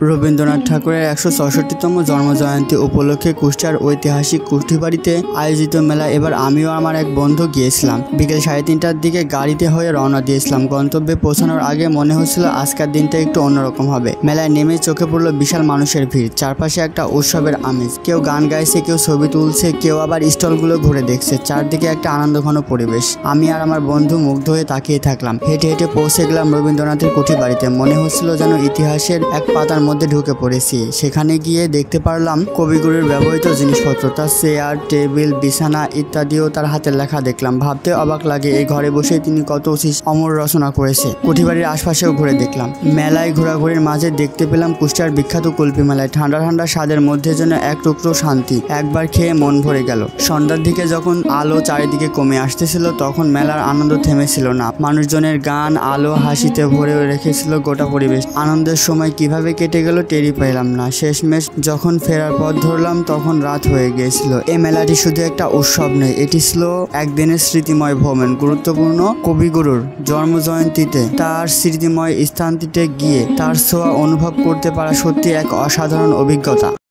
রবীন্দ্রনাথ ঠাকুরের 164তম জন্মজয়ন্তী উপলক্ষে কুষ্টিয়ার ঐতিহাসিক কুষ্টিবাড়িতে আয়োজিত মেলা এবার আমিও আমার এক বন্ধু গিয়েছিলাম। বিকেল 3:30টার দিকে গাড়িতে হয়ে রওনা দিয়েছিলাম। গন্তব্যে পৌঁছানোর আগে মনে হচ্ছিল আজকের দিনটা একটু অন্যরকম হবে। মেলায় নেমে চোখে পড়লো বিশাল মানুষের ভিড়, চারপাশে একটা উৎসবের আমেজ। কেউ গান গাইছে, কেউ ছবি তুলছে, কেউ আবার স্টলগুলো ঘুরে দেখছে। চারদিকে একটা আনন্দঘন পরিবেশ। আমি আর আমার বন্ধু মুগ্ধ হয়ে তাকিয়ে থাকলাম। হেঁটে হেঁটে পৌঁছে গেলাম রবীন্দ্রনাথের কুঠিবাড়িতে। মনে হচ্ছিল যেন ইতিহাসের এক পাতার মধ্যে ঢুকে পড়েছি। সেখানে গিয়ে দেখতে পারলাম কবিগুরুর ব্যবহৃত জিনিসপত্র, তার চেয়ার, টেবিল, বিছানা ইত্যাদিও তার হাতের লেখা দেখলাম। ভাবতে অবাক লাগে এই ঘরে বসে তিনি কত অমর রচনা করেছে। কুঠিবাড়ির আশপাশেও ঘুরে দেখলাম। মেলায় ঘোরাঘুরির মাঝে দেখতে পেলাম কুষ্টিয়ার বিখ্যাত কুলফি মেলায়। ঠান্ডা ঠান্ডা স্বাদের মধ্যে যেন এক টুকরো শান্তি। একবার খেয়ে মন ভরে গেল। সন্ধ্যার দিকে যখন আলো চারিদিকে কমে আসতেছিল তখন মেলার আনন্দ থেমেছিল না। মানুষজনের গান, আলো, হাসিতে ভরে রেখেছিল গোটা পরিবেশ। আনন্দের সময় কিভাবে কেটে গেল টেরই পেলাম না। শেষমেশ যখন ফেরার পথ ধরলাম তখন রাত হয়ে গিয়েছিল। এই মেলাটি শুধু একটা উৎসব নয়, এটি ছিল একদিনের স্মৃতিময় ভ্রমণ। গুরুত্বপূর্ণ কবিগুরুর জন্মজয়ন্তীতে তার স্মৃতিময় স্থানটিতে গিয়ে তার ছোঁয়া অনুভব করতে পারা সত্যি এক অসাধারণ অভিজ্ঞতা।